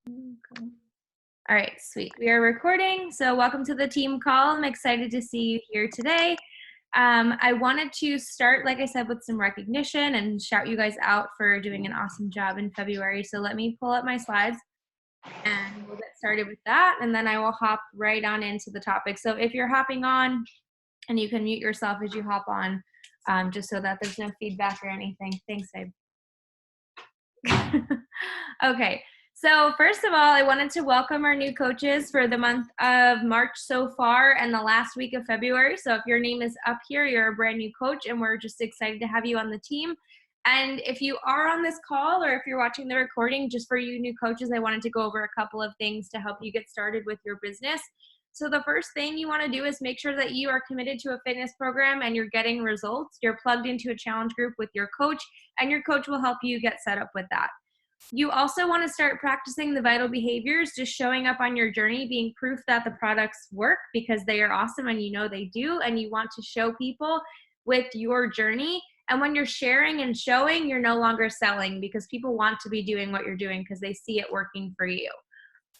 Okay. All right, sweet. We are recording. So welcome to the team call. I'm excited to see you here today. I wanted to start, like I said, with some recognition and shout you guys out for doing an awesome job in February. So let me pull up my slides and we'll get started with that. And then I will hop right on into the topic. So if you're hopping on, and you can mute yourself as you hop on, just so that there's no feedback or anything. Thanks, Abe. Okay, so first of all, I wanted to welcome our new coaches for the month of March so far and the last week of February. So if your name is up here, you're a brand new coach, and we're just excited to have you on the team. And if you are on this call or if you're watching the recording, just for you new coaches, I wanted to go over a couple of things to help you get started with your business. So the first thing you want to do is make sure that you are committed to a fitness program and you're getting results. You're plugged into a challenge group with your coach, and your coach will help you get set up with that. You also want to start practicing the vital behaviors, just showing up on your journey, being proof that the products work because they are awesome and you know they do, and you want to show people with your journey. And when you're sharing and showing, you're no longer selling because people want to be doing what you're doing because they see it working for you.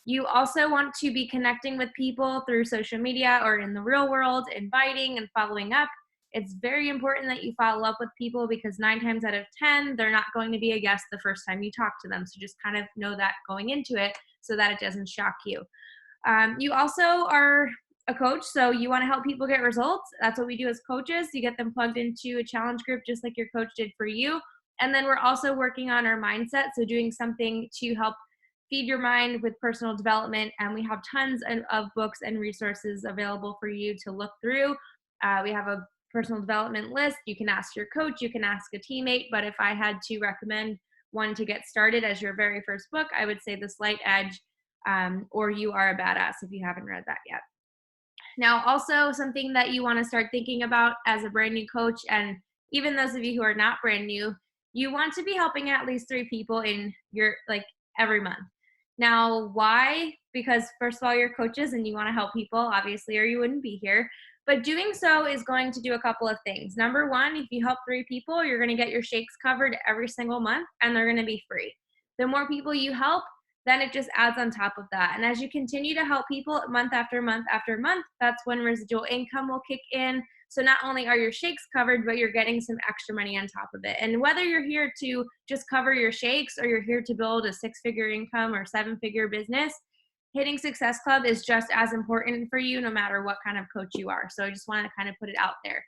You also want to be connecting with people through social media or in the real world, inviting and following up. It's very important that you follow up with people because 9 times out of 10, they're not going to be a guest the first time you talk to them. So just kind of know that going into it so that it doesn't shock you. You also are a coach, so you want to help people get results. That's what we do as coaches. You get them plugged into a challenge group just like your coach did for you. And then we're also working on our mindset, so doing something to help feed your mind with personal development. And we have tons of books and resources available for you to look through. We have a personal development list. You can ask your coach, you can ask a teammate, but if I had to recommend one to get started as your very first book, I would say The Slight Edge, or You Are a Badass if you haven't read that yet. Now, also something that you want to start thinking about as a brand new coach, and even those of you who are not brand new, you want to be helping at least 3 people in your, every month. Now, why? Because first of all, you're coaches and you want to help people, obviously, or you wouldn't be here. But doing so is going to do a couple of things. Number one, if you help 3 people, you're going to get your shakes covered every single month, and they're going to be free. The more people you help, then it just adds on top of that. And as you continue to help people month after month after month, that's when residual income will kick in. So not only are your shakes covered, but you're getting some extra money on top of it. And whether you're here to just cover your shakes or you're here to build a 6-figure income or 7-figure business, hitting Success Club is just as important for you no matter what kind of coach you are. So I just want to kind of put it out there.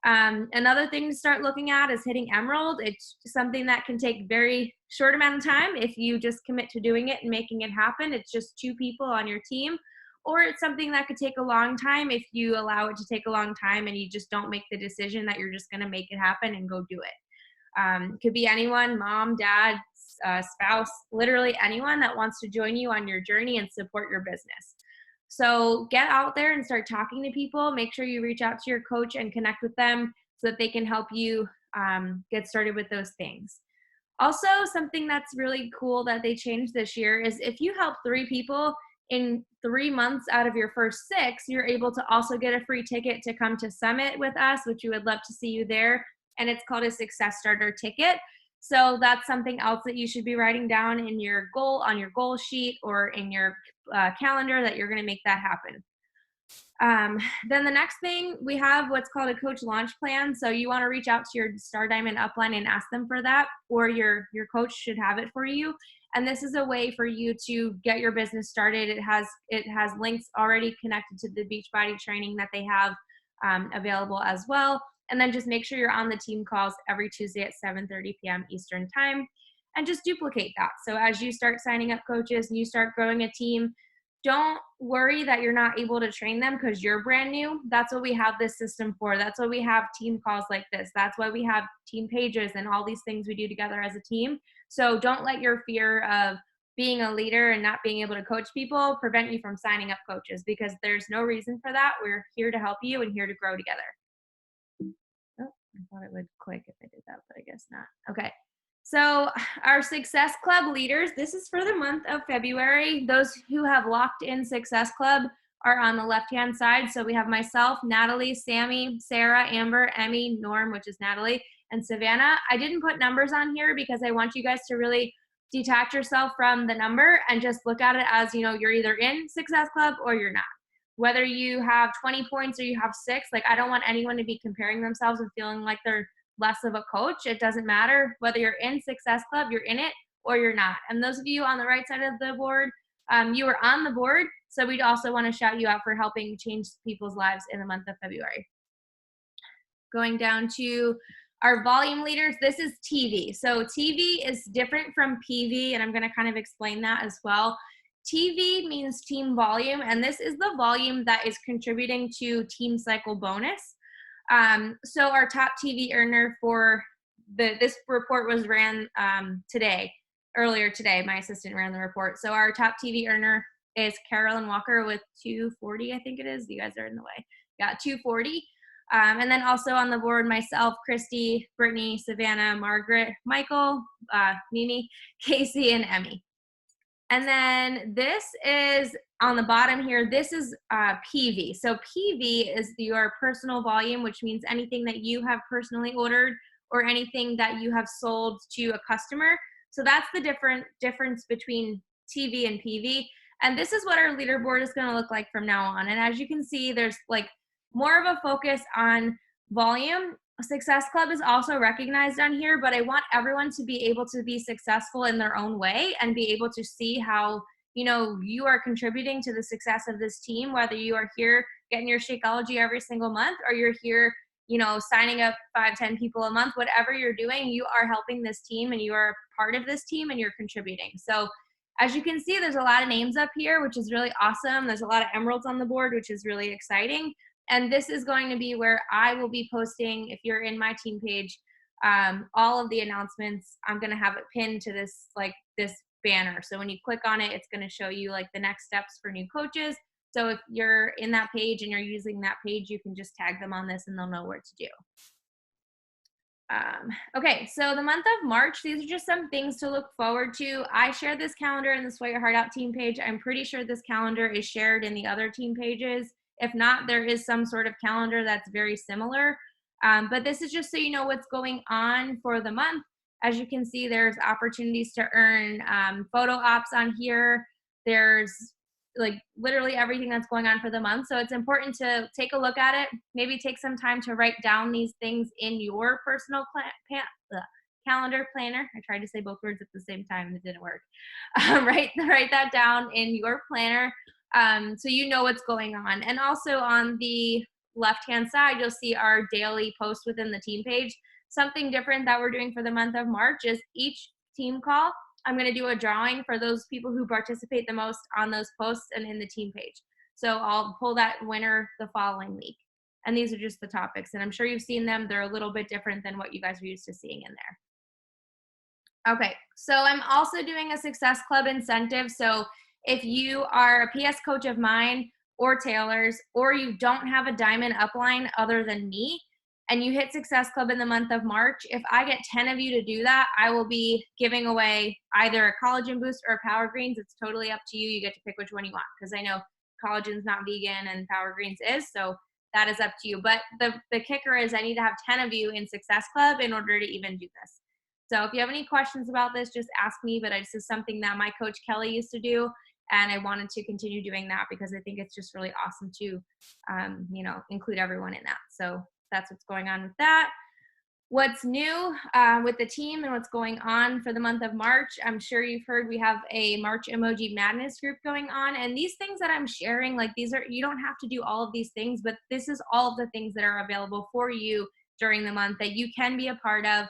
Another thing to start looking at is hitting Emerald. It's something that can take very short amount of time if you just commit to doing it and making it happen. It's just 2 people on your team. Or it's something that could take a long time if you allow it to take a long time and you just don't make the decision that you're just going to make it happen and go do it. Could be anyone, mom, dad, spouse, literally anyone that wants to join you on your journey and support your business. So get out there and start talking to people. Make sure you reach out to your coach and connect with them so that they can help you get started with those things. Also, something that's really cool that they changed this year is if you help 3 people in 3 months out of your first 6, you're able to also get a free ticket to come to Summit with us, which we would love to see you there. And it's called a Success Starter ticket. So that's something else that you should be writing down in your goal, on your goal sheet, or in your calendar, that you're going to make that happen. Then the next thing, we have what's called a coach launch plan. So you want to reach out to your Star Diamond upline and ask them for that, or your coach should have it for you. And this is a way for you to get your business started. It has links already connected to the Beachbody training that they have available as well. And then just make sure you're on the team calls every Tuesday at 7:30 p.m. Eastern time, and just duplicate that. So as you start signing up coaches and you start growing a team, don't worry that you're not able to train them because you're brand new. That's what we have this system for. That's why we have team calls like this. That's why we have team pages and all these things we do together as a team. So don't let your fear of being a leader and not being able to coach people prevent you from signing up coaches, because there's no reason for that. We're here to help you and here to grow together. Oh, I thought it would click if I did that, but I guess not. Okay. So our Success Club leaders, this is for the month of February. Those who have locked in Success Club are on the left-hand side. So we have myself, Natalie, Sammy, Sarah, Amber, Emmy, Norm, which is Natalie, and Savannah. I didn't put numbers on here because I want you guys to really detach yourself from the number and just look at it as, you know, you're either in Success Club or you're not. Whether you have 20 points or you have 6, like, I don't want anyone to be comparing themselves and feeling like they're less of a coach. It doesn't matter whether you're in Success Club, you're in it, or you're not. And those of you on the right side of the board, you are on the board. So we'd also want to shout you out for helping change people's lives in the month of February. Going down to our volume leaders, this is TV. So TV is different from PV, and I'm going to kind of explain that as well. TV means team volume, and this is the volume that is contributing to team cycle bonus. So our top TV earner for this report was ran earlier today. My assistant ran the report. So our top TV earner is Carolyn Walker with 240, I think it is. You guys are in the way. Got 240. And then also on the board, myself, Christy, Brittany, Savannah, Margaret, Michael, Nini, Casey, and Emmy. And then this is on the bottom here, this is PV. So PV is your personal volume, which means anything that you have personally ordered or anything that you have sold to a customer. So that's the difference between TV and PV. And this is what our leaderboard is going to look like from now on. And as you can see, there's like more of a focus on volume. Success Club is also recognized on here, but I want everyone to be able to be successful in their own way and be able to see how, you know, you are contributing to the success of this team, whether you are here getting your Shakeology every single month or you're here, you know, signing up 5-10 people a month. Whatever you're doing, you are helping this team and you are part of this team and you're contributing. So as you can see, there's a lot of names up here, which is really awesome. There's a lot of emeralds on the board, which is really exciting. And this is going to be where I will be posting, if you're in my team page, all of the announcements. I'm going to have it pinned to this banner. So when you click on it, it's going to show you like the next steps for new coaches. So if you're in that page and you're using that page, you can just tag them on this and they'll know where to do. Okay, so the month of March, these are just some things to look forward to. I shared this calendar in the Sweat Your Heart Out team page. I'm pretty sure this calendar is shared in the other team pages. If not, there is some sort of calendar that's very similar. But this is just so you know what's going on for the month. As you can see, there's opportunities to earn photo ops on here. There's like literally everything that's going on for the month. So it's important to take a look at it. Maybe take some time to write down these things in your personal calendar planner. I tried to say both words at the same time and it didn't work. Write that down in your planner. So you know what's going on. And also on the left-hand side, you'll see our daily post within the team page. Something different that we're doing for the month of March is each team call, I'm going to do a drawing for those people who participate the most on those posts and in the team page. So I'll pull that winner the following week. And these are just the topics. And I'm sure you've seen them. They're a little bit different than what you guys are used to seeing in there. Okay, so I'm also doing a Success Club incentive. So if you are a PS coach of mine or Taylor's, or you don't have a diamond upline other than me, and you hit Success Club in the month of March, if I get 10 of you to do that, I will be giving away either a collagen boost or Power Greens. It's totally up to you. You get to pick which one you want, because I know collagen's not vegan and Power Greens is, so that is up to you. But the kicker is I need to have 10 of you in Success Club in order to even do this. So if you have any questions about this, just ask me, but this is something that my coach Kelly used to do, and I wanted to continue doing that because I think it's just really awesome to, you know, include everyone in that. So that's what's going on with that. What's new with the team and what's going on for the month of March, I'm sure you've heard we have a March Emoji Madness group going on. And these things that I'm sharing, like these are, you don't have to do all of these things, but this is all of the things that are available for you during the month that you can be a part of.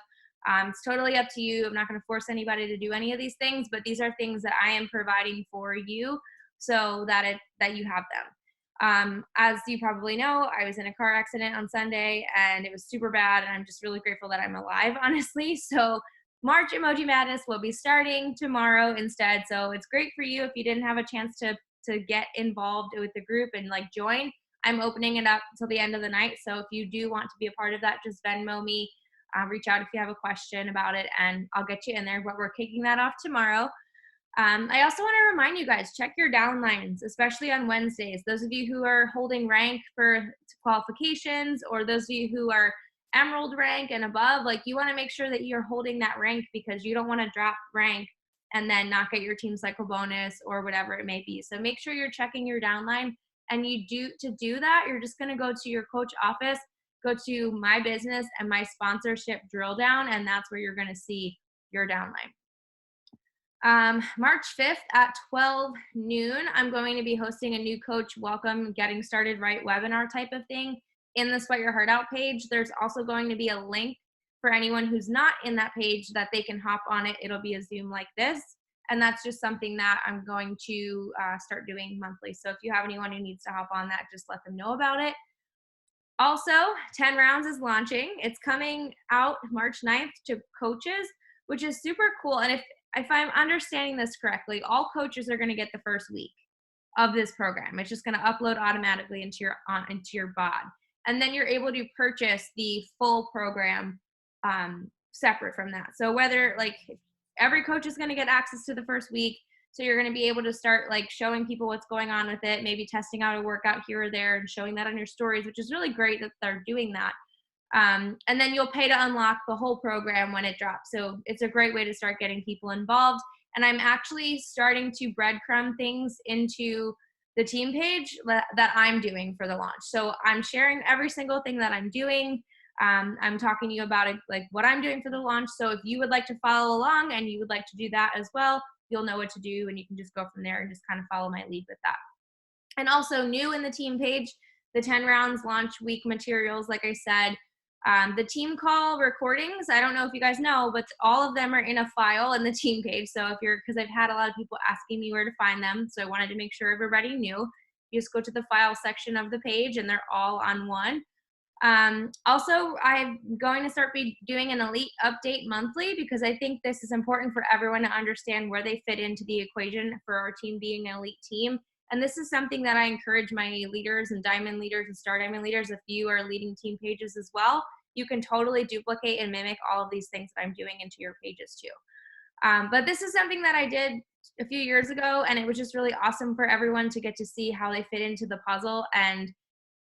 It's totally up to you. I'm not going to force anybody to do any of these things, but these are things that I am providing for you so that you have them. As you probably know, I was in a car accident on Sunday and it was super bad. And I'm just really grateful that I'm alive, honestly. So March Emoji Madness will be starting tomorrow instead. So it's great for you if you didn't have a chance to get involved with the group and like join. I'm opening it up until the end of the night. So if you do want to be a part of that, just Venmo me. Reach out if you have a question about it and I'll get you in there, but we're kicking that off tomorrow. I also want to remind you guys, check your downlines, especially on Wednesdays. Those of you who are holding rank for qualifications or those of you who are emerald rank and above, like you want to make sure that you're holding that rank because you don't want to drop rank and then not get your team cycle bonus or whatever it may be. So make sure you're checking your downline. And to do that, you're just going to go to your coach office, go to my business and my sponsorship drill down, and that's where you're going to see your downline. March 5th at 12 noon, I'm going to be hosting a new coach welcome, getting started right webinar type of thing in the Sweat Your Heart Out page. There's also going to be a link for anyone who's not in that page that they can hop on it. It'll be a Zoom like this. And that's just something that I'm going to start doing monthly. So if you have anyone who needs to hop on that, just let them know about it. Also, 10 Rounds is launching. It's coming out March 9th to coaches, which is super cool. And if I'm understanding this correctly, all coaches are going to get the first week of this program. It's just going to upload automatically into your bod. And then you're able to purchase the full program separate from that. So whether every coach is going to get access to the first week, so you're going to be able to start showing people what's going on with it, maybe testing out a workout here or there and showing that on your stories, which is really great that they're doing that. And then you'll pay to unlock the whole program when it drops. So it's a great way to start getting people involved. And I'm actually starting to breadcrumb things into the team page that I'm doing for the launch. So I'm sharing every single thing that I'm doing. I'm talking to you about it, what I'm doing for the launch. So if you would like to follow along and you would like to do that as well, you'll know what to do and you can just go from there and just kind of follow my lead with that. And also new in the team page, the 10 Rounds launch week materials, like I said, the team call recordings, I don't know if you guys know, but all of them are in a file in the team page. So because I've had a lot of people asking me where to find them, so I wanted to make sure everybody knew. You just go to the file section of the page and they're all on one. Also, I'm going to start doing an elite update monthly because I think this is important for everyone to understand where they fit into the equation for our team being an elite team. And this is something that I encourage my leaders and diamond leaders and star diamond leaders. If you are leading team pages as well, you can totally duplicate and mimic all of these things that I'm doing into your pages too. But this is something that I did a few years ago, and it was just really awesome for everyone to get to see how they fit into the puzzle. And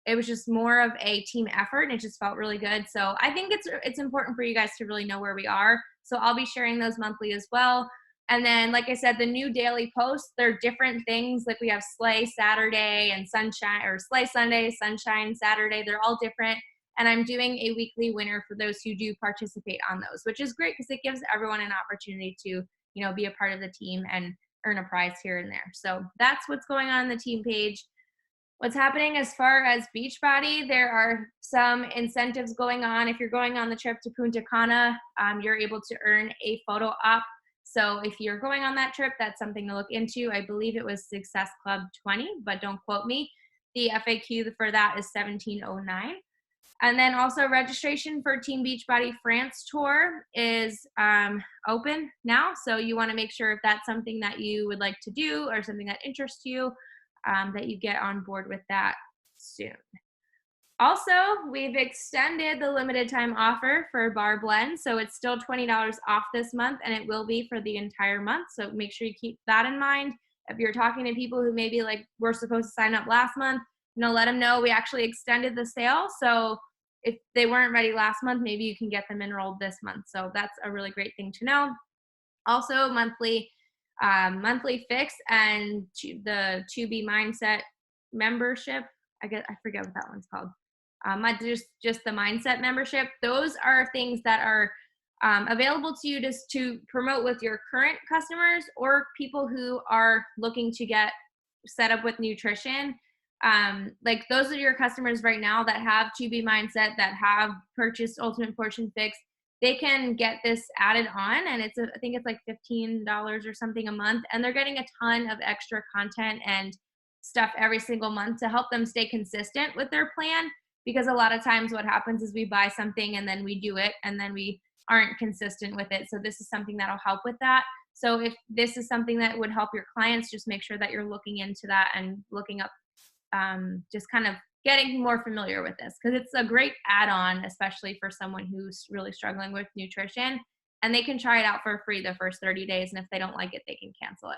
it was just more of a team effort, and it just felt really good. So I think it's important for you guys to really know where we are. So I'll be sharing those monthly as well. And then, like I said, the new daily posts, they're different things. Like we have Slay Saturday and Sunshine, or Slay Sunday, Sunshine Saturday. They're all different. And I'm doing a weekly winner for those who do participate on those, which is great because it gives everyone an opportunity to, be a part of the team and earn a prize here and there. So that's what's going on the team page. What's happening as far as Beachbody, there are some incentives going on. If you're going on the trip to Punta Cana, you're able to earn a photo op. So if you're going on that trip, that's something to look into. I believe it was Success Club 20, but don't quote me. The FAQ for that is 1709. And then also registration for Team Beachbody France tour is open now. So you want to make sure if that's something that you would like to do or something that interests you, that you get on board with that soon. Also, we've extended the limited time offer for Bar Blend. So it's still $20 off this month, and it will be for the entire month. So make sure you keep that in mind. If you're talking to people who maybe were supposed to sign up last month, let them know we actually extended the sale. So if they weren't ready last month, maybe you can get them enrolled this month. So that's a really great thing to know. Also, monthly fix and the 2B Mindset membership. I forget what that one's called. Just the Mindset membership. Those are things that are available to you just to promote with your current customers or people who are looking to get set up with nutrition. Those are your customers right now that have 2B Mindset, that have purchased Ultimate Portion Fix. They can get this added on, and I think it's like $15 or something a month, and they're getting a ton of extra content and stuff every single month to help them stay consistent with their plan, because a lot of times what happens is we buy something and then we do it and then we aren't consistent with it. So this is something that'll help with that. So if this is something that would help your clients, just make sure that you're looking into that and looking up, just kind of getting more familiar with this, because it's a great add-on, especially for someone who's really struggling with nutrition, and they can try it out for free the first 30 days. And if they don't like it, they can cancel it.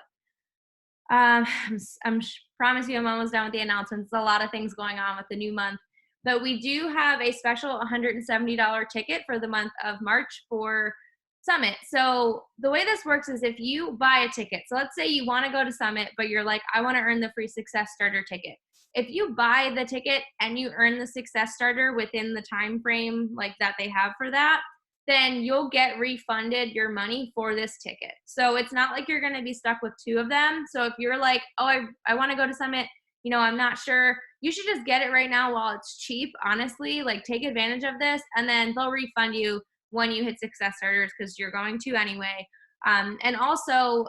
Promise you I'm almost done with the announcements. There's a lot of things going on with the new month, but we do have a special $170 ticket for the month of March for Summit. So the way this works is if you buy a ticket, so let's say you want to go to Summit, but you're like, I want to earn the free Success Starter ticket. If you buy the ticket and you earn the Success Starter within the time frame like that they have for that, then you'll get refunded your money for this ticket. So it's not like you're going to be stuck with two of them. So if you're like, oh, I want to go to Summit, I'm not sure, you should just get it right now while it's cheap. Honestly, like take advantage of this, and then they'll refund you when you hit Success Starters, because you're going to anyway. And also,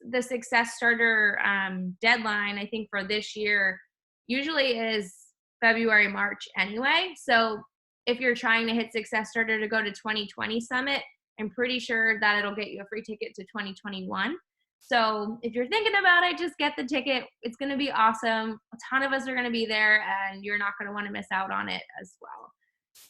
the Success Starter deadline, I think for this year, usually is February, March anyway. So if you're trying to hit Success Starter to go to 2020 Summit, I'm pretty sure that it'll get you a free ticket to 2021. So if you're thinking about it, just get the ticket. It's going to be awesome. A ton of us are going to be there, and you're not going to want to miss out on it as well.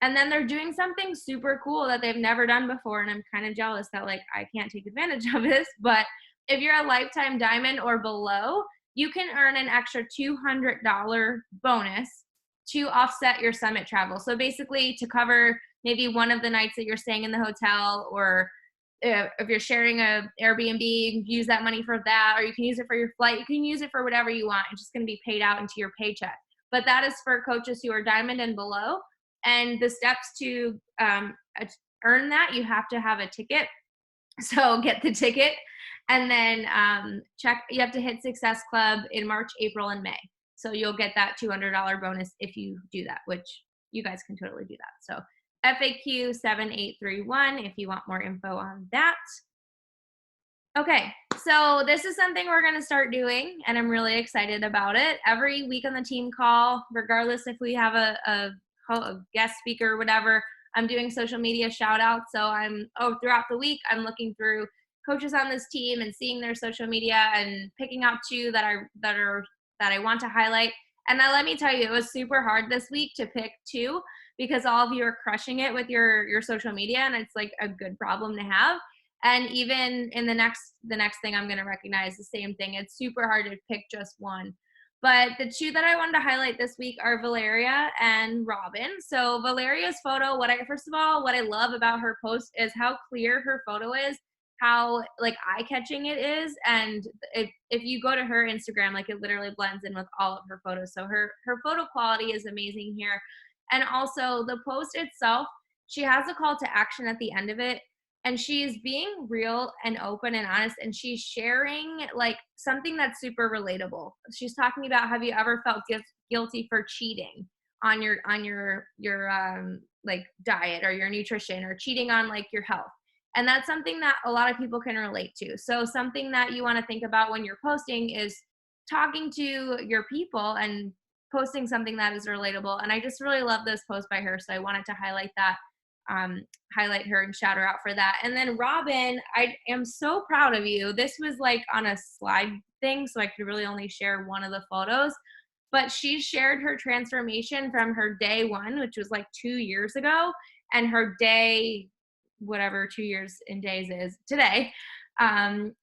And then they're doing something super cool that they've never done before, and I'm kind of jealous that like I can't take advantage of this. But if you're a lifetime diamond or below, you can earn an extra $200 bonus to offset your Summit travel. So basically to cover maybe one of the nights that you're staying in the hotel, or if you're sharing a Airbnb, you can use that money for that, or you can use it for your flight. You can use it for whatever you want. It's just going to be paid out into your paycheck. But that is for coaches who are diamond and below. And the steps to earn that, you have to have a ticket. So get the ticket, and then you have to hit Success Club in March, April, and May. So you'll get that $200 bonus if you do that, which you guys can totally do that. So FAQ 7831 if you want more info on that. Okay, so this is something we're going to start doing, and I'm really excited about it. Every week on the team call, regardless if we have a guest speaker or whatever, I'm doing social media shout outs. So throughout the week, I'm looking through coaches on this team and seeing their social media and picking out two that I want to highlight. And now let me tell you, it was super hard this week to pick two, because all of you are crushing it with your social media, and it's like a good problem to have. And even in the next thing I'm going to recognize the same thing. It's super hard to pick just one. But the two that I wanted to highlight this week are Valeria and Robin. So Valeria's photo, first of all, what I love about her post is how clear her photo is, how like eye-catching it is. And if you go to her Instagram, like it literally blends in with all of her photos. So her photo quality is amazing here. And also the post itself, she has a call to action at the end of it. And she's being real and open and honest, and she's sharing like something that's super relatable. She's talking about, have you ever felt guilty for cheating on your like diet or your nutrition, or cheating on like your health? And that's something that a lot of people can relate to. So something that you want to think about when you're posting is talking to your people and posting something that is relatable. And I just really love this post by her, so I wanted to highlight that. Highlight her and shout her out for that. And then Robin, I am so proud of you. This was like on a slide thing, so I could really only share one of the photos, but she shared her transformation from her day one, which was like 2 years ago, and her day, whatever 2 years in days is today. And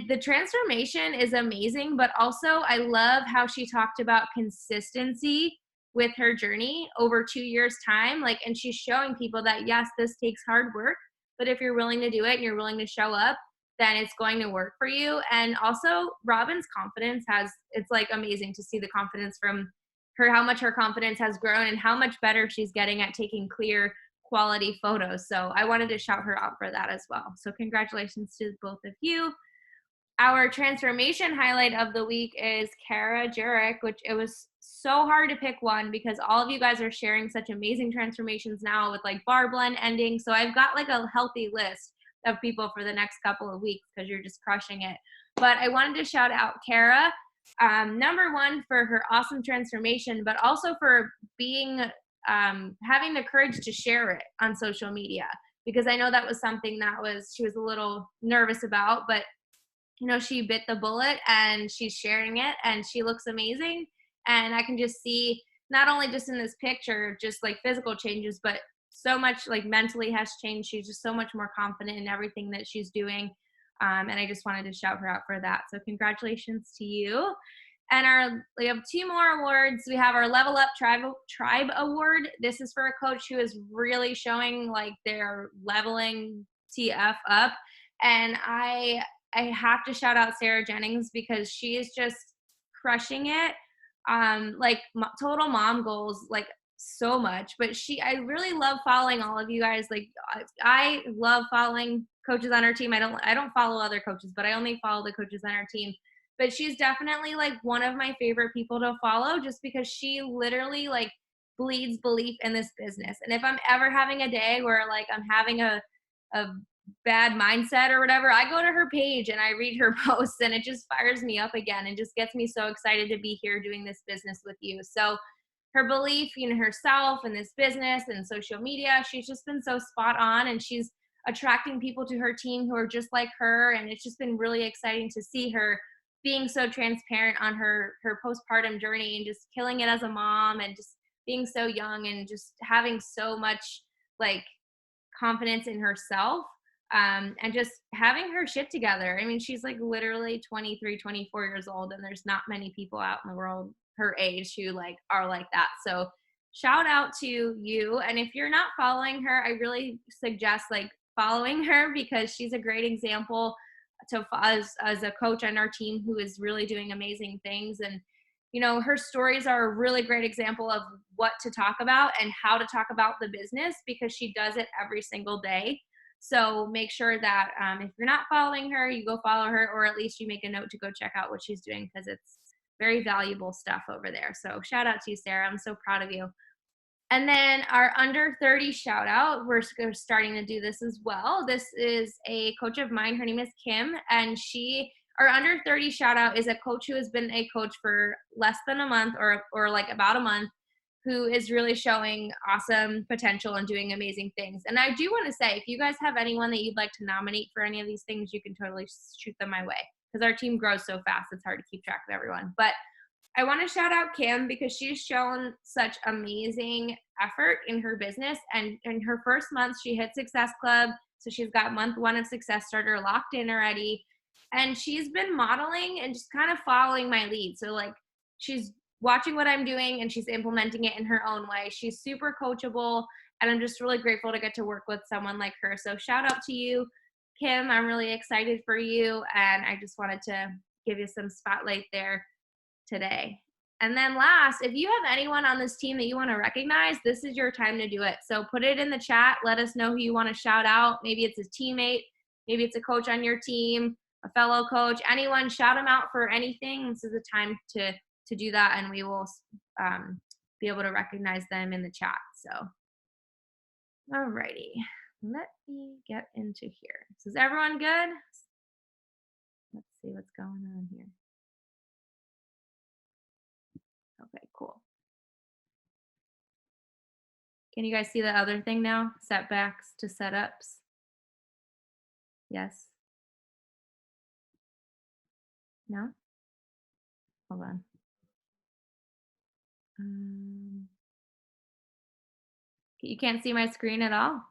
the transformation is amazing, but also I love how she talked about consistency with her journey over 2 years time. Like, and she's showing people that yes, this takes hard work, but if you're willing to do it and you're willing to show up, then it's going to work for you. And also Robin's confidence it's like amazing to see the confidence from her, how much her confidence has grown and how much better she's getting at taking clear quality photos. So I wanted to shout her out for that as well. So congratulations to both of you. Our transformation highlight of the week is Kara Jurek, which it was so hard to pick one because all of you guys are sharing such amazing transformations now with like bar blend ending. So I've got like a healthy list of people for the next couple of weeks because you're just crushing it. But I wanted to shout out Kara, number one, for her awesome transformation, but also for being having the courage to share it on social media, because I know that was something that she was a little nervous about, but she bit the bullet and she's sharing it and she looks amazing. And I can just see, not only just in this picture, just like physical changes, but so much like mentally has changed. She's just so much more confident in everything that she's doing. And I just wanted to shout her out for that. So congratulations to you. And we have two more awards. We have our Level Up Tribe Award. This is for a coach who is really showing like they're leveling TF up. And I have to shout out Sarah Jennings because she is just crushing it. Like total mom goals, like so much. But I really love following all of you guys. Like I love following coaches on our team. I don't follow other coaches, but I only follow the coaches on our team. But she's definitely like one of my favorite people to follow just because she literally like bleeds belief in this business. And if I'm ever having a day where like I'm having a bad mindset or whatever, I go to her page and I read her posts and it just fires me up again and just gets me so excited to be here doing this business with you. So her belief in herself and this business and social media, she's just been so spot on, and she's attracting people to her team who are just like her. And it's just been really exciting to see her being so transparent on her postpartum journey and just killing it as a mom and just being so young and just having so much like confidence in herself, and just having her shit together. I mean, she's like literally 23, 24 years old, and there's not many people out in the world her age who like are like that. So shout out to you. And if you're not following her, I really suggest like following her because she's a great example to as a coach on our team who is really doing amazing things. And you know, her stories are a really great example of what to talk about and how to talk about the business because she does it every single day. So make sure that if you're not following her, you go follow her, or at least you make a note to go check out what she's doing because it's very valuable stuff over there. So shout out to you, Sarah. I'm so proud of you. And then our under 30 shout out, we're starting to do this as well. This is a coach of mine. Her name is Kim, and our under 30 shout out is a coach who has been a coach for less than a month or like about a month, who is really showing awesome potential and doing amazing things. And I do want to say, if you guys have anyone that you'd like to nominate for any of these things, you can totally shoot them my way because our team grows so fast. It's hard to keep track of everyone. But I want to shout out Kim because she's shown such amazing effort in her business. And in her first month, she hit Success Club. So she's got month 1 of Success Starter locked in already. And she's been modeling and just kind of following my lead. So like she's watching what I'm doing and she's implementing it in her own way. She's super coachable. And I'm just really grateful to get to work with someone like her. So shout out to you, Kim. I'm really excited for you. And I just wanted to give you some spotlight there today. And then last, if you have anyone on this team that you want to recognize, this is your time to do it. So put it in the chat. Let us know who you want to shout out. Maybe it's a teammate. Maybe it's a coach on your team, a fellow coach, anyone. Shout them out for anything. This is the time to do that, and we will be able to recognize them in the chat. So, alrighty. Let me get into here. So is everyone good? Let's see what's going on here. Okay, cool. Can you guys see the other thing now? Setbacks to setups. Yes? No? Hold on. You can't see my screen at all?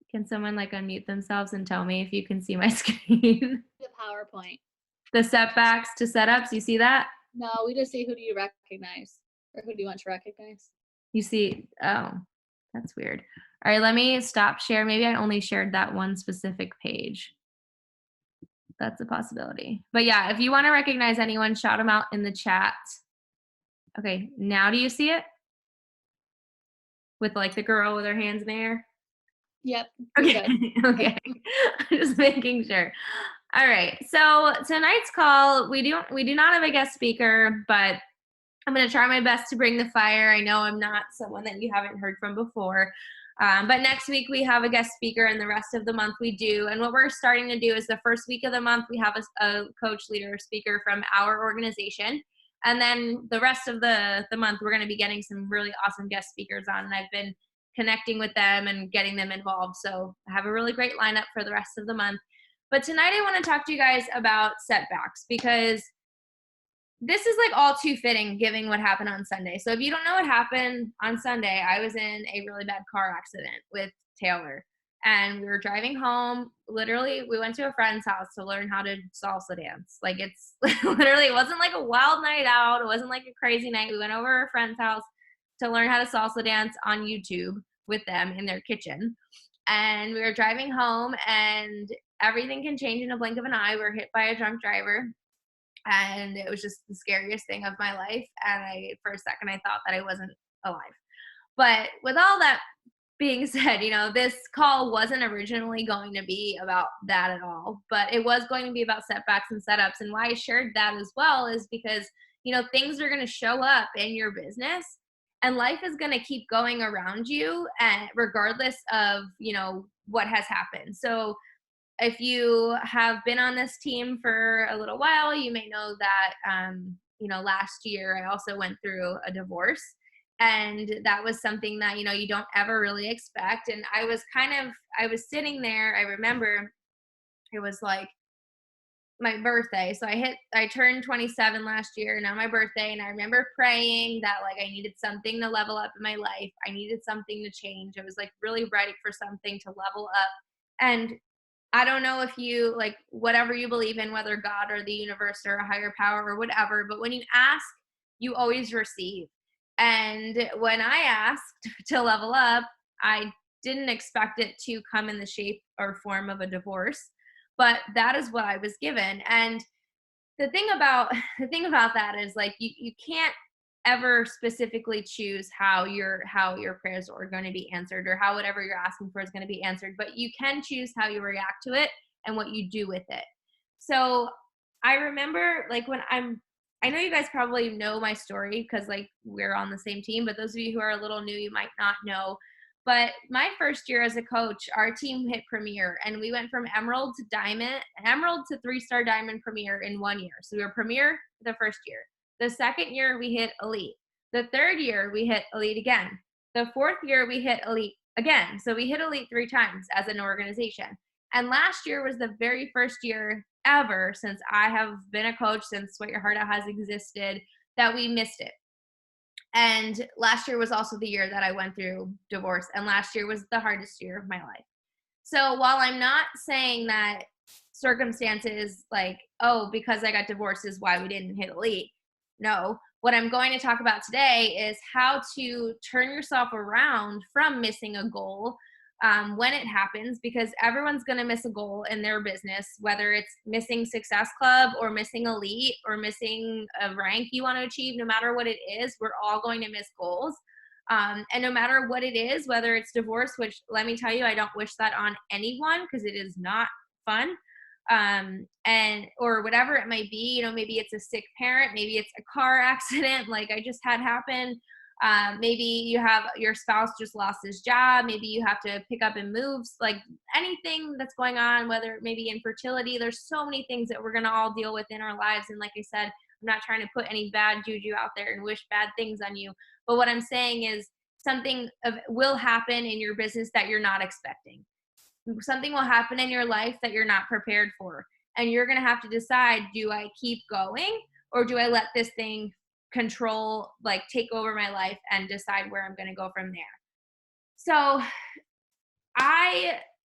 Can someone like unmute themselves and tell me if you can see my screen? The PowerPoint. The setbacks to setups, you see that? No, we just see who do you recognize or who do you want to recognize. You see, oh, that's weird. All right, let me stop share. Maybe I only shared that one specific page. That's a possibility. But yeah, if you want to recognize anyone, shout them out in the chat. Okay, now do you see it? With like the girl with her hands in the air? Yep. Okay. Okay. Just making sure. All right. So tonight's call, we do not have a guest speaker, but I'm going to try my best to bring the fire. I know I'm not someone that you haven't heard from before. But next week we have a guest speaker, and the rest of the month we do. And what we're starting to do is the first week of the month, we have a coach, leader, speaker from our organization. And then the rest of the month, we're going to be getting some really awesome guest speakers on. And I've been connecting with them and getting them involved. So I have a really great lineup for the rest of the month. But tonight I want to talk to you guys about setbacks, because this is like all too fitting given what happened on Sunday. So if you don't know what happened on Sunday, I was in a really bad car accident with Taylor. And we were driving home. Literally, we went to a friend's house to learn how to salsa dance. Like, it's literally, it wasn't like a wild night out. It wasn't like a crazy night. We went over to a friend's house to learn how to salsa dance on YouTube with them in their kitchen. and we were driving home, and everything can change in a blink of an eye. We were hit by a drunk driver, and it was just the scariest thing of my life. And for a second, I thought that I wasn't alive. But with all that being said, this call wasn't originally going to be about that at all, but it was going to be about setbacks and setups. And why I shared that as well is because, things are going to show up in your business, and life is going to keep going around you, and regardless of, what has happened. So if you have been on this team for a little while, you may know that, last year I also went through a divorce. And that was something that, you don't ever really expect. And I was sitting there. I remember it was like my birthday. So I turned 27 last year, now my birthday. And I remember praying that like I needed something to level up in my life. I needed something to change. I was like really ready for something to level up. And I don't know if you like whatever you believe in, whether God or the universe or a higher power or whatever, but when you ask, you always receive. And when I asked to level up, I didn't expect it to come in the shape or form of a divorce, but that is what I was given. And the thing about that is like you can't ever specifically choose how your prayers are going to be answered, or how whatever you're asking for is going to be answered, but you can choose how you react to it and what you do with it. So I remember like I know you guys probably know my story because like we're on the same team, but those of you who are a little new, you might not know. But my first year as a coach, our team hit Premier, and we went from Emerald to Diamond, Emerald to 3-star Diamond Premier in 1 year. So we were Premier the first year. The second year we hit Elite. The third year we hit Elite again. The fourth year we hit Elite again. So we hit Elite 3 times as an organization. And last year was the very first year ever since I have been a coach, since Sweat Your Heart Out has existed, that we missed it. And last year was also the year that I went through divorce. And last year was the hardest year of my life. So while I'm not saying that circumstances like, oh, because I got divorced is why we didn't hit Elite. No, what I'm going to talk about today is how to turn yourself around from missing a goal when it happens, because everyone's going to miss a goal in their business, whether it's missing Success Club or missing Elite or missing a rank you want to achieve. No matter what it is, we're all going to miss goals. And no matter what it is, whether it's divorce, which let me tell you, I don't wish that on anyone because it is not fun. And or whatever it might be, maybe it's a sick parent, maybe it's a car accident like I just had happen. Maybe you have your spouse just lost his job. Maybe you have to pick up and move, like anything that's going on, whether it may be infertility. There's so many things that we're going to all deal with in our lives. And like I said, I'm not trying to put any bad juju out there and wish bad things on you. But what I'm saying is something will happen in your business that you're not expecting. Something will happen in your life that you're not prepared for. And you're going to have to decide, do I keep going or do I let this thing control, like take over my life and decide where I'm going to go from there? So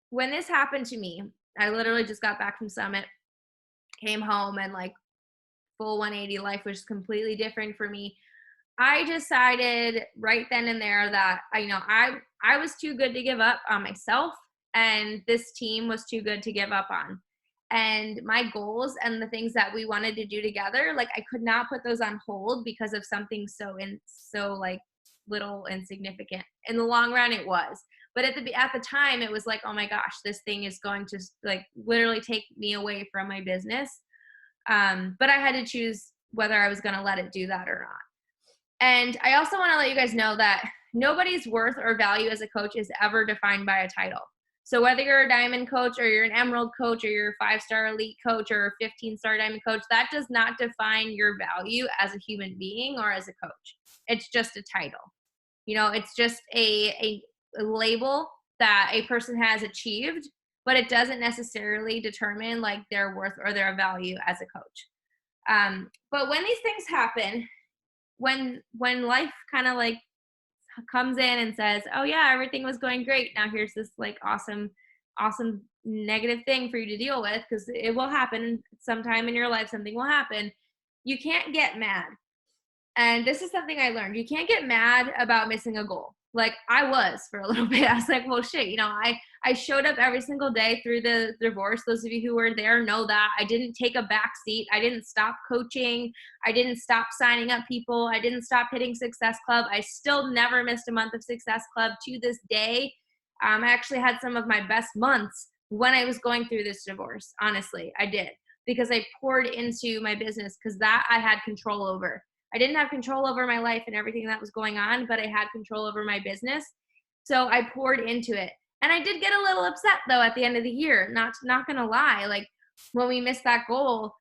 when this happened to me, I literally just got back from Summit, came home, and like full 180, life was completely different for me. I decided right then and there that I was too good to give up on myself, and this team was too good to give up on. And my goals and the things that we wanted to do together, like I could not put those on hold because of something so like little insignificant. In the long run, it was. But at the time, it was like, oh my gosh, this thing is going to like literally take me away from my business. But I had to choose whether I was going to let it do that or not. And I also want to let you guys know that nobody's worth or value as a coach is ever defined by a title. So whether you're a diamond coach or you're an emerald coach or you're a 5-star elite coach or a 15-star diamond coach, that does not define your value as a human being or as a coach. It's just a title. It's just a label that a person has achieved, but it doesn't necessarily determine like their worth or their value as a coach. But when these things happen, when life kind of like comes in and says, oh yeah, everything was going great, now here's this like awesome negative thing for you to deal with, because it will happen sometime in your life, something will happen. You can't get mad. And this is something I learned. You can't get mad about missing a goal. Like I was for a little bit. I was like, well, shit, I showed up every single day through the divorce. Those of you who were there know that I didn't take a back seat. I didn't stop coaching. I didn't stop signing up people. I didn't stop hitting Success Club. I still never missed a month of Success Club to this day. I actually had some of my best months when I was going through this divorce. Honestly, I did, because I poured into my business, because that I had control over. I didn't have control over my life and everything that was going on, but I had control over my business. So I poured into it. And I did get a little upset though at the end of the year, not gonna lie, like when we missed that goal.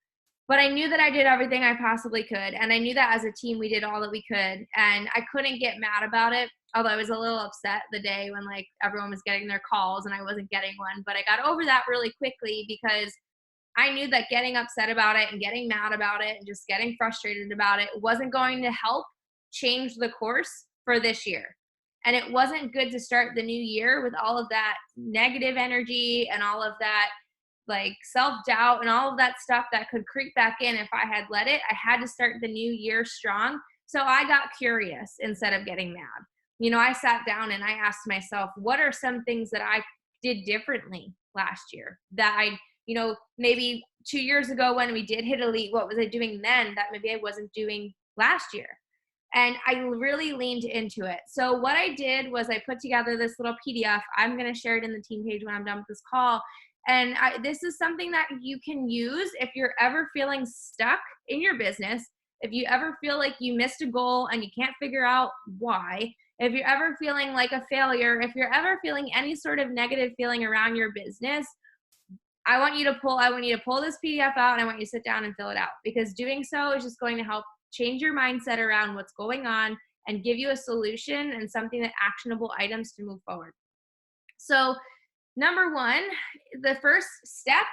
But I knew that I did everything I possibly could. And I knew that as a team, we did all that we could. And I couldn't get mad about it. Although I was a little upset the day when like everyone was getting their calls and I wasn't getting one. But I got over that really quickly, because I knew that getting upset about it and getting mad about it and just getting frustrated about it wasn't going to help change the course for this year. And it wasn't good to start the new year with all of that negative energy and all of that like self-doubt and all of that stuff that could creep back in if I had let it. I had to start the new year strong. So I got curious instead of getting mad. I sat down and I asked myself, what are some things that I did differently last year that maybe 2 years ago when we did hit elite, what was I doing then that maybe I wasn't doing last year? And I really leaned into it. So what I did was I put together this little PDF. I'm going to share it in the team page when I'm done with this call. And this is something that you can use if you're ever feeling stuck in your business, if you ever feel like you missed a goal and you can't figure out why, if you're ever feeling like a failure, if you're ever feeling any sort of negative feeling around your business, I want you to pull this PDF out, and I want you to sit down and fill it out, because doing so is just going to help change your mindset around what's going on and give you a solution and something that actionable items to move forward. So number one, the first step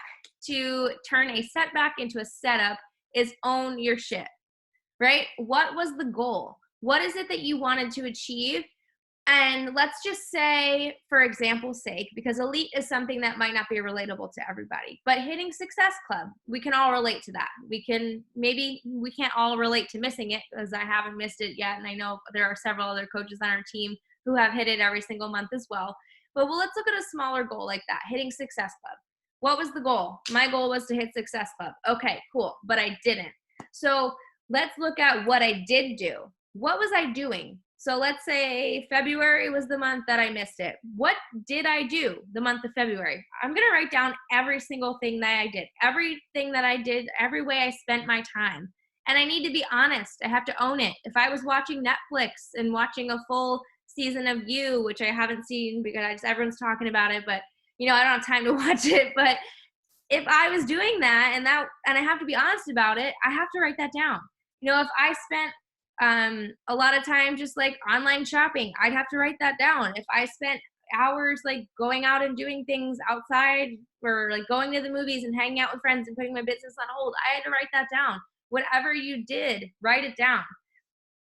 to turn a setback into a setup is own your shit, right? What was the goal? What is it that you wanted to achieve? And let's just say, for example's sake, because elite is something that might not be relatable to everybody, but hitting Success Club, we can all relate to that. We can't all relate to missing it, because I haven't missed it yet. And I know there are several other coaches on our team who have hit it every single month as well. But let's look at a smaller goal like that, hitting Success Club. What was the goal? My goal was to hit Success Club. Okay, cool. But I didn't. So let's look at what I did do. What was I doing? So let's say February was the month that I missed it. What did I do the month of February? I'm going to write down every single thing that I did, everything that I did, every way I spent my time. And I need to be honest. I have to own it. If I was watching Netflix and watching a full season of You, which I haven't seen because everyone's talking about it, but I don't have time to watch it. But if I was doing that and I have to be honest about it, I have to write that down. If I spent a lot of time just like online shopping, I'd have to write that down. If I spent hours like going out and doing things outside, or like going to the movies and hanging out with friends and putting my business on hold, I had to write that down. Whatever you did, write it down.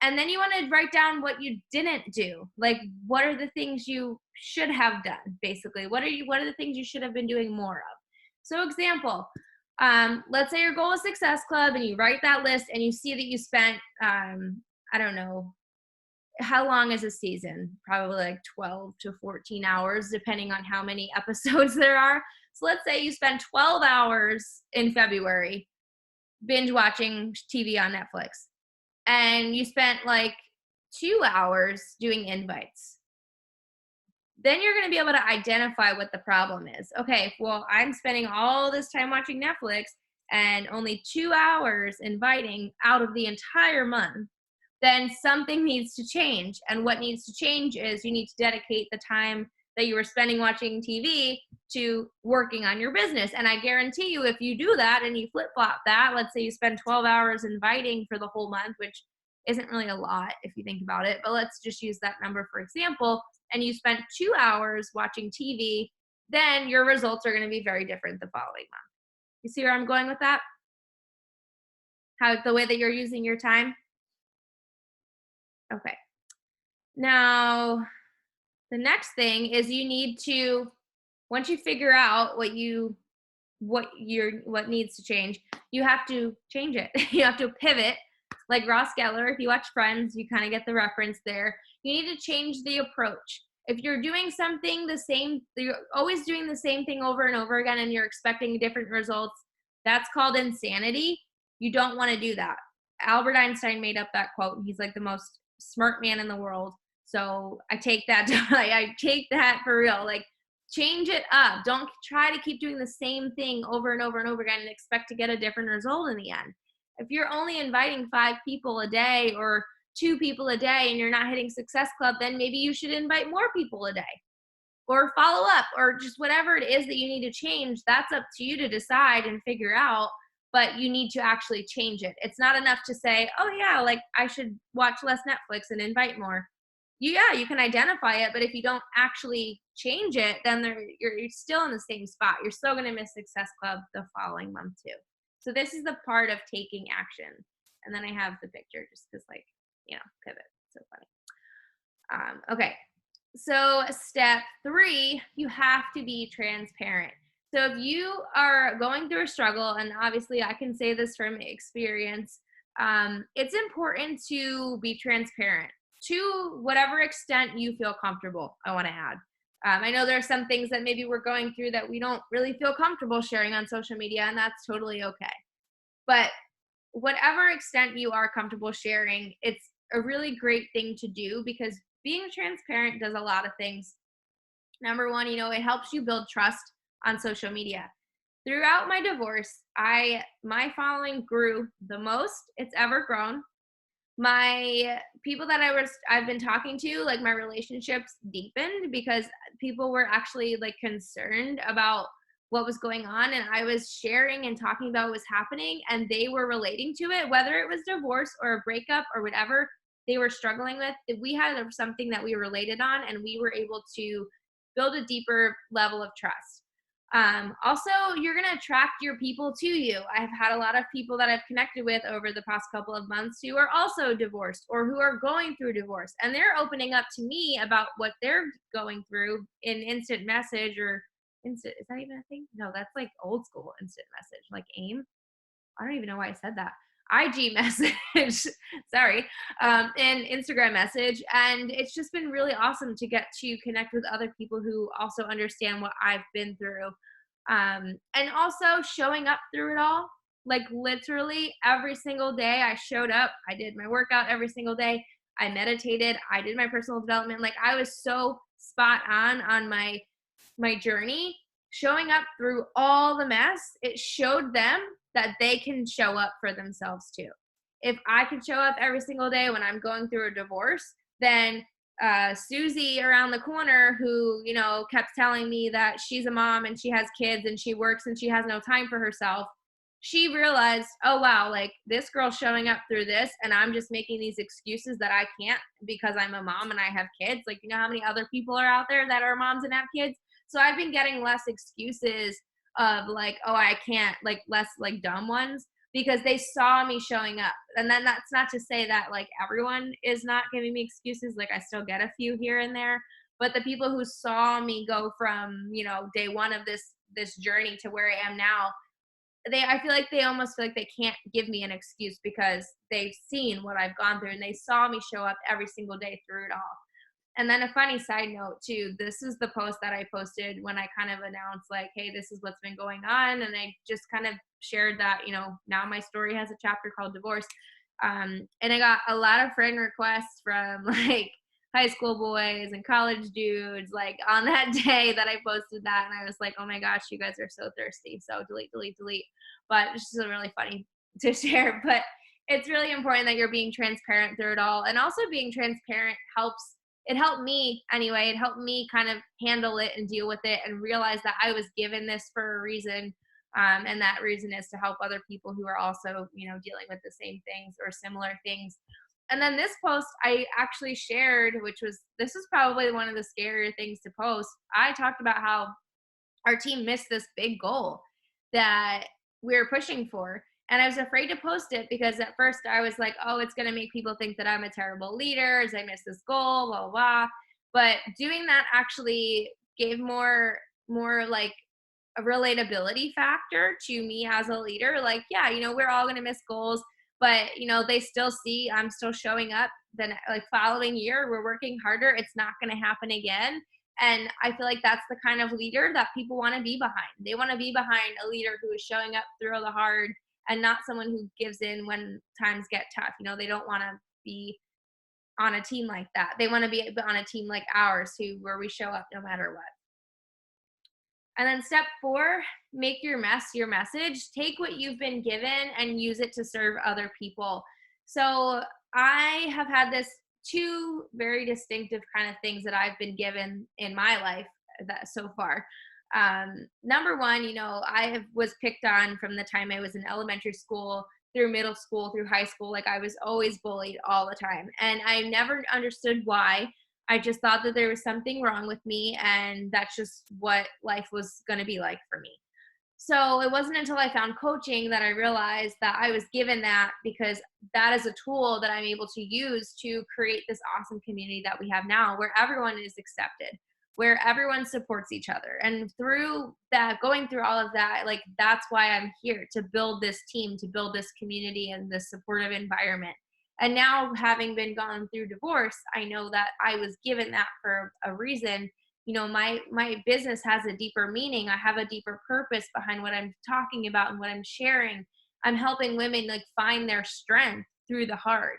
And then you want to write down what you didn't do. Like, what are the things you should have done, basically? What are the things you should have been doing more of? So example, let's say your goal is Success Club, and you write that list and you see that you spent, I don't know, how long is a season? Probably like 12 to 14 hours, depending on how many episodes there are. So let's say you spend 12 hours in February binge watching TV on Netflix, and you spent like 2 hours doing invites. Then you're going to be able to identify what the problem is. Okay, well, I'm spending all this time watching Netflix and only 2 hours inviting out of the entire month. Then something needs to change. And what needs to change is you need to dedicate the time that you were spending watching TV to working on your business. And I guarantee you, if you do that and you flip-flop that, let's say you spend 12 hours inviting for the whole month, which isn't really a lot if you think about it, but let's just use that number for example, and you spent 2 hours watching TV, then your results are going to be very different the following month. You see where I'm going with that? How the way that you're using your time? Okay. Now, the next thing is you need to, once you figure out what needs to change, you have to change it. You have to pivot Like Ross Geller, if you watch Friends, you kind of get the reference there. You need to change the approach. If you're doing something you're always doing the same thing over and over again and you're expecting different results, that's called insanity. You don't want to do that. Albert Einstein made up that quote. He's like the most smart man in the world. So I take that I take that for real. Like, change it up. Don't try to keep doing the same thing over and over and over again and expect to get a different result in the end. If you're only inviting 5 people a day or 2 people a day and you're not hitting Success Club, then maybe you should invite more people a day or follow up or just whatever it is that you need to change. That's up to you to decide and figure out, but you need to actually change it. It's not enough to say, oh yeah, like I should watch less Netflix and invite more. Yeah, you can identify it, but if you don't actually change it, then you're still in the same spot. You're still going to miss Success Club the following month too. So this is the part of taking action. And then I have the picture just because, like, pivot. So funny. Okay. So step 3, you have to be transparent. So if you are going through a struggle, and obviously I can say this from experience, it's important to be transparent to whatever extent you feel comfortable, I want to add. I know there are some things that maybe we're going through that we don't really feel comfortable sharing on social media, and that's totally okay. But whatever extent you are comfortable sharing, it's a really great thing to do because being transparent does a lot of things. Number one, it helps you build trust on social media. Throughout my divorce, my following grew the most it's ever grown. My people that I've been talking to, like, my relationships deepened because people were actually like concerned about what was going on, and I was sharing and talking about what was happening, and they were relating to it, whether it was divorce or a breakup or whatever they were struggling with. We had something that we related on, and we were able to build a deeper level of trust. Also, you're going to attract your people to you. I've had a lot of people that I've connected with over the past couple of months who are also divorced or who are going through divorce, and they're opening up to me about what they're going through in instant message or instant. Is that even a thing? No, that's like old school instant message, like AIM. I don't even know why I said that. IG message, sorry, and Instagram message. And it's just been really awesome to get to connect with other people who also understand what I've been through. And also showing up through it all. Like, literally every single day I showed up. I did my workout every single day. I meditated. I did my personal development. Like, I was so spot on my journey. Showing up through all the mess, it showed them that they can show up for themselves too. If I can show up every single day when I'm going through a divorce, then Susie around the corner who, kept telling me that she's a mom and she has kids and she works and she has no time for herself, she realized, oh wow, like, this girl's showing up through this and I'm just making these excuses that I can't because I'm a mom and I have kids. Like, how many other people are out there that are moms and have kids? So I've been getting less excuses of like, oh, I can't, like, less like dumb ones, because they saw me showing up. And then that's not to say that like everyone is not giving me excuses. Like, I still get a few here and there, but the people who saw me go from, day one of this journey to where I am now, I feel like they almost feel like they can't give me an excuse because they've seen what I've gone through and they saw me show up every single day through it all. And then a funny side note too, this is the post that I posted when I kind of announced like, hey, this is what's been going on. And I just kind of shared that, now my story has a chapter called divorce. And I got a lot of friend requests from like high school boys and college dudes, like on that day that I posted that. And I was like, oh my gosh, you guys are so thirsty. So delete, delete, delete. But it's just really funny to share. But it's really important that you're being transparent through it all. And also being transparent it helped me anyway. It helped me kind of handle it and deal with it and realize that I was given this for a reason. And that reason is to help other people who are also, dealing with the same things or similar things. And then this post I actually shared, this was probably one of the scarier things to post. I talked about how our team missed this big goal that we were pushing for. And I was afraid to post it because at first I was like, oh, it's going to make people think that I'm a terrible leader as I missed this goal, blah, blah, blah. But doing that actually gave more like a relatability factor to me as a leader. Like, yeah, we're all going to miss goals. but they still see I'm still showing up. Then like following year, we're working harder. It's not going to happen again. And I feel like that's the kind of leader that people want to be behind. They want to be behind a leader who is showing up through the hard and not someone who gives in when times get tough. They don't want to be on a team like that. They want to be on a team like ours where we show up no matter what. And then step 4, make your mess your message. Take what you've been given and use it to serve other people. So I have had this 2 very distinctive kind of things that I've been given in my life that so far. Number 1, was picked on from the time I was in elementary school through middle school, through high school. Like I was always bullied all the time. And I never understood why. I just thought that there was something wrong with me, and that's just what life was going to be like for me. So it wasn't until I found coaching that I realized that I was given that, because that is a tool that I'm able to use to create this awesome community that we have now, where everyone is accepted, where everyone supports each other. And through that, going through all of that, like that's why I'm here, to build this team, to build this community and this supportive environment. And now, having been gone through divorce, I know that I was given that for a reason. My business has a deeper meaning. I have a deeper purpose behind what I'm talking about and what I'm sharing. I'm helping women like find their strength through the hard.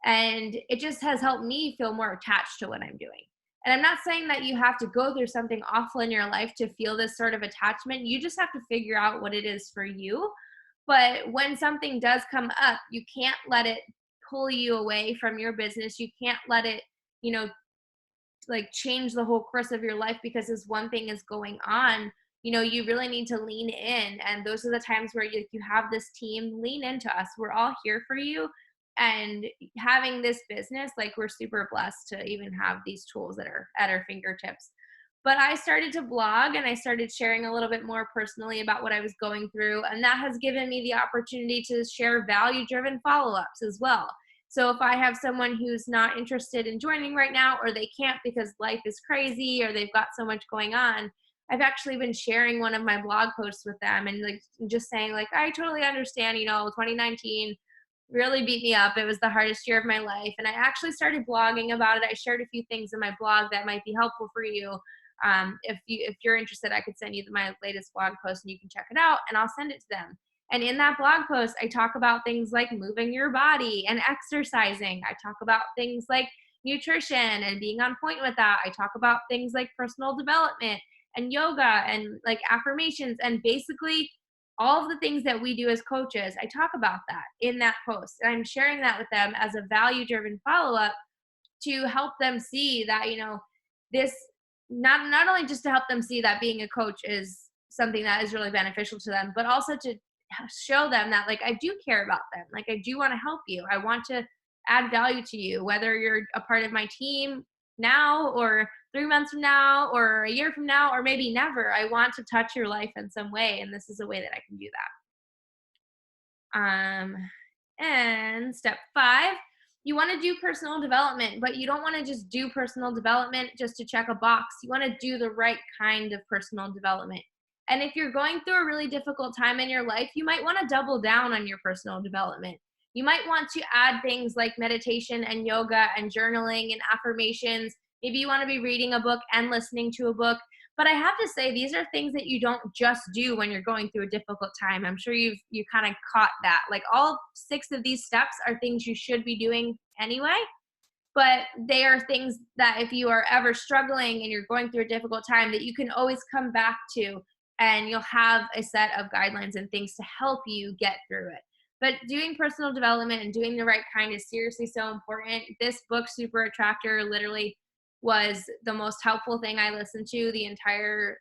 And it just has helped me feel more attached to what I'm doing. And I'm not saying that you have to go through something awful in your life to feel this sort of attachment. You just have to figure out what it is for you. But when something does come up, you can't let it pull you away from your business. You can't let it, you know, like change the whole course of your life because this one thing is going on. You really need to lean in. And those are the times where you have this team. Lean into us. We're all here for you. And having this business, like, we're super blessed to even have these tools that are at our fingertips. But I started to blog and I started sharing a little bit more personally about what I was going through. And that has given me the opportunity to share value driven follow ups as well. So if I have someone who's not interested in joining right now, or they can't because life is crazy or they've got so much going on, I've actually been sharing one of my blog posts with them and like just saying like, I totally understand, 2019 really beat me up. It was the hardest year of my life. And I actually started blogging about it. I shared a few things in my blog that might be helpful for you. If you're interested, I could send you my latest blog post and you can check it out and I'll send it to them. And in that blog post, I talk about things like moving your body and exercising. I talk about things like nutrition and being on point with that. I talk about things like personal development and yoga and like affirmations and basically all of the things that we do as coaches. I talk about that in that post. And I'm sharing that with them as a value driven follow up to help them see that, this not only just to help them see that being a coach is something that is really beneficial to them, but also to show them that like I do care about them. Like I do want to help you. I want to add value to you, whether you're a part of my team now or 3 months from now or a year from now or maybe never. I want to touch your life in some way, and this is a way that I can do that. And step 5, you want to do personal development, but you don't want to just do personal development just to check a box. You want to do the right kind of personal development. And if you're going through a really difficult time in your life, you might want to double down on your personal development. You might want to add things like meditation and yoga and journaling and affirmations. Maybe you want to be reading a book and listening to a book. But I have to say, these are things that you don't just do when you're going through a difficult time. I'm sure you kind of caught that. Like all 6 of these steps are things you should be doing anyway. But they are things that if you are ever struggling and you're going through a difficult time, that you can always come back to, and you'll have a set of guidelines and things to help you get through it. But doing personal development and doing the right kind is seriously so important. This book, Super Attractor, literally was the most helpful thing I listened to the entire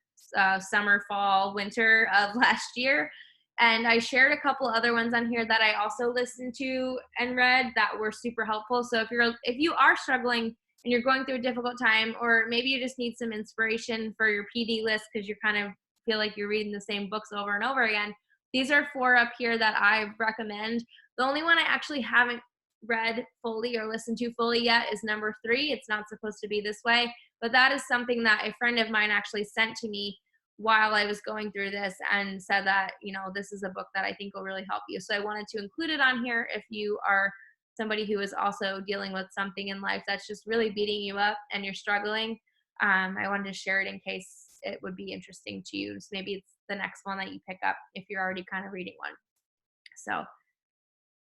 summer, fall, winter of last year. And I shared a couple other ones on here that I also listened to and read that were super helpful. So if you are struggling and you're going through a difficult time, or maybe you just need some inspiration for your PD list because you're kind of feel like you're reading the same books over and over again, these are 4 up here that I recommend. The only one I actually haven't read fully or listened to fully yet is number 3. It's not supposed to be this way, but that is something that a friend of mine actually sent to me while I was going through this and said that, this is a book that I think will really help you. So I wanted to include it on here if you are somebody who is also dealing with something in life that's just really beating you up and you're struggling. I wanted to share it in case it would be interesting to you. So maybe it's the next one that you pick up if you're already kind of reading one. So,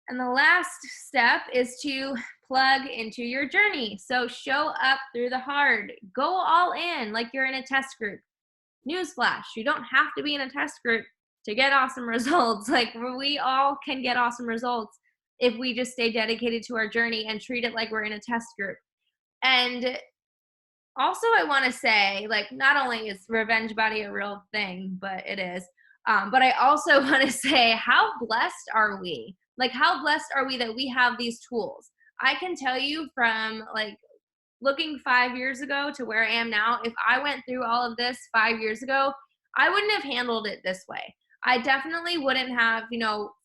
and the last step is to plug into your journey. So show up through the hard. Go all in like you're in a test group. Newsflash, you don't have to be in a test group to get awesome results. Like we all can get awesome results if we just stay dedicated to our journey and treat it like we're in a test group. And also I want to say, like, not only is revenge body a real thing, but it is, but I also want to say, how blessed are we? Like, how blessed are we that we have these tools? I can tell you from like looking 5 years ago to where I am now, if I went through all of this 5 years ago, I wouldn't have handled it this way. I definitely wouldn't have,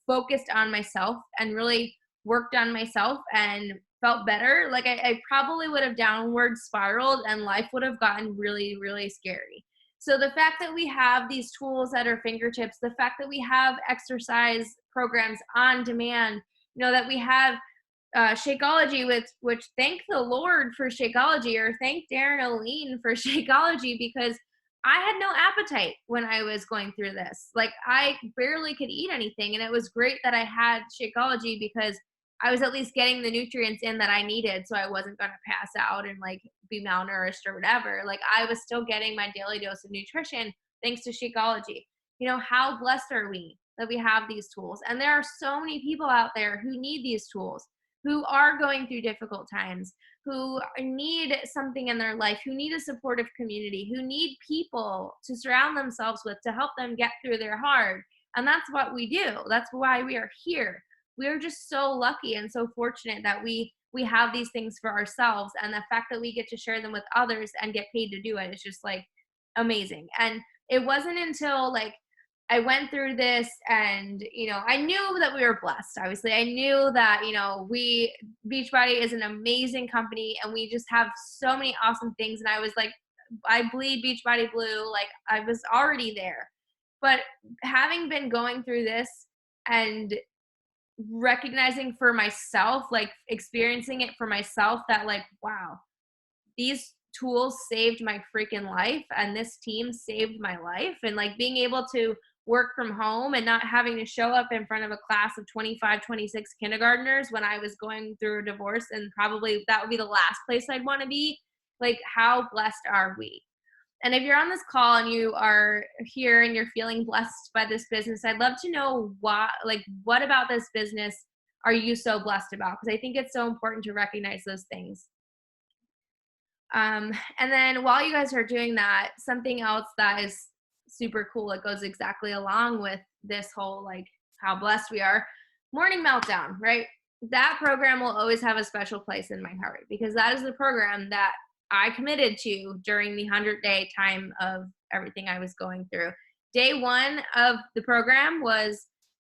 focused on myself and really worked on myself and felt better. Like I probably would have downward spiraled and life would have gotten really, really scary. So the fact that we have these tools at our fingertips, the fact that we have exercise programs on demand, that we have Shakeology, which thank the Lord for Shakeology, or thank Darren O'Lean for Shakeology, because I had no appetite when I was going through this. Like I barely could eat anything, and it was great that I had Shakeology because I was at least getting the nutrients in that I needed, so I wasn't going to pass out and like be malnourished or whatever. Like I was still getting my daily dose of nutrition thanks to Shakeology. How blessed are we that we have these tools? And there are so many people out there who need these tools, who are going through difficult times, who need something in their life, who need a supportive community, who need people to surround themselves with to help them get through their hard. And that's what we do. That's why we are here. We are just so lucky and so fortunate that we have these things for ourselves, and the fact that we get to share them with others and get paid to do it is just like amazing. And it wasn't until like I went through this and, I knew that we were blessed. Obviously, I knew that, Beachbody is an amazing company and we just have so many awesome things. And I was like, I bleed Beachbody blue. Like I was already there. But having been going through this and recognizing for myself, like experiencing it for myself, that like, wow, these tools saved my freaking life and this team saved my life. And like being able to work from home and not having to show up in front of a class of 25, 26 kindergartners when I was going through a divorce, and probably that would be the last place I'd want to be. Like, how blessed are we? And if you're on this call and you are here and you're feeling blessed by this business, I'd love to know what about this business are you so blessed about? Because I think it's so important to recognize those things. And then while you guys are doing that, something else that is super cool, it goes exactly along with this whole like how blessed we are, Morning Meltdown, right? That program will always have a special place in my heart because that is the program that I committed to during the 100-day time of everything I was going through. Day 1 of the program was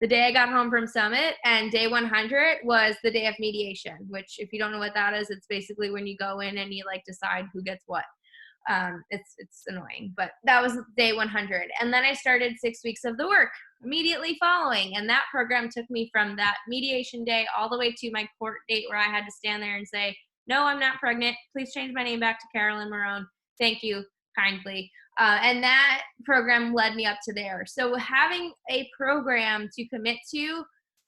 the day I got home from Summit, and day 100 was the day of mediation, which if you don't know what that is, it's basically when you go in and you like decide who gets what. It's annoying, but that was day 100. And then I started 6 weeks of the work immediately following. And that program took me from that mediation day all the way to my court date where I had to stand there and say, no, I'm not pregnant. Please change my name back to Carolyn Marrone. Thank you kindly. And that program led me up to there. So having a program to commit to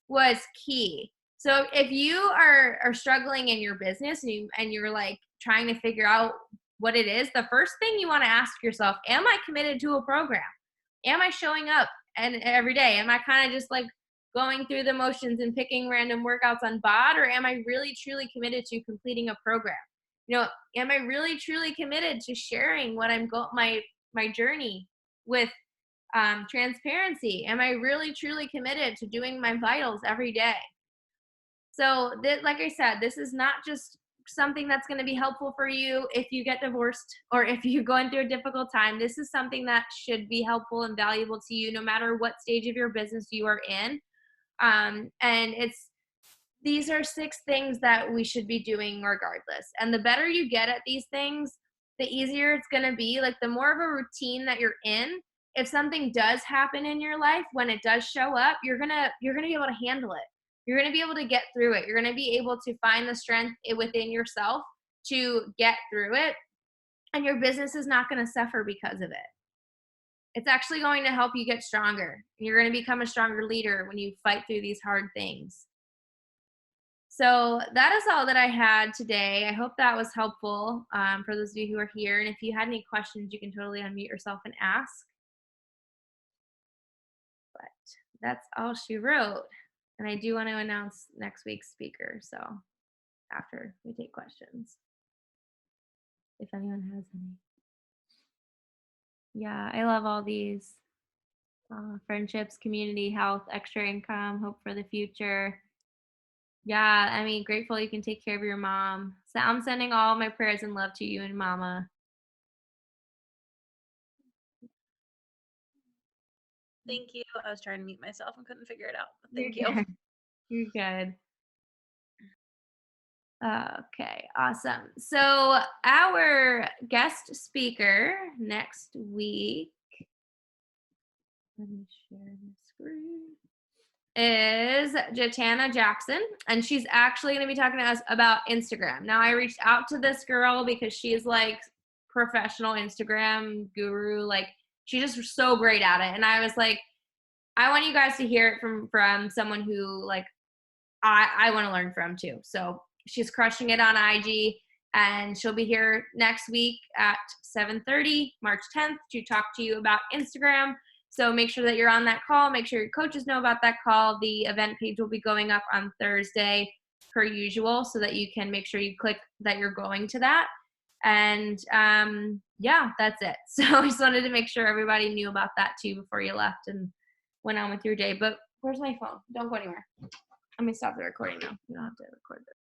was key. So if you are struggling in your business and you're like trying to figure out what it is, the first thing you want to ask yourself, am I committed to a program? Am I showing up and every day? Am I kind of just like going through the motions and picking random workouts on BOD, or am I really truly committed to completing a program? Am I really truly committed to sharing what my journey with transparency? Am I really truly committed to doing my vitals every day? So like I said, this is not just something that's going to be helpful for you if you get divorced or if you're going through a difficult time. This is something that should be helpful and valuable to you no matter what stage of your business you are in. And these are 6 things that we should be doing regardless. And the better you get at these things, the easier it's going to be. Like the more of a routine that you're in, if something does happen in your life, when it does show up, you're gonna be able to handle it. You're gonna be able to get through it. You're gonna be able to find the strength within yourself to get through it, and your business is not gonna suffer because of it. It's actually going to help you get stronger. You're going to become a stronger leader when you fight through these hard things. So that is all that I had today. I hope that was helpful for those of you who are here. And if you had any questions, you can totally unmute yourself and ask. But that's all she wrote. And I do want to announce next week's speaker. So after we take questions, if anyone has any. Yeah, I love all these. Friendships, community, health, extra income, hope for the future. Yeah, I mean, grateful you can take care of your mom. So I'm sending all my prayers and love to you and mama. Thank you. I was trying to mute myself and couldn't figure it out. But You're thank you. good. You're good. Okay, awesome. So our guest speaker next week, let me share the screen, is Jatana Jackson, and she's actually going to be talking to us about Instagram. Now, I reached out to this girl because she's like professional Instagram guru. Like, she's just so great at it. And I was like, I want you guys to hear it from someone who like I want to learn from too. So she's crushing it on IG, and she'll be here next week at 7:30, March 10th, to talk to you about Instagram. So make sure that you're on that call. Make sure your coaches know about that call. The event page will be going up on Thursday per usual, so that you can make sure you click that you're going to that. And yeah, that's it. So I just wanted to make sure everybody knew about that too before you left and went on with your day. But where's my phone? Don't go anywhere. Let me stop the recording now. You don't have to record this.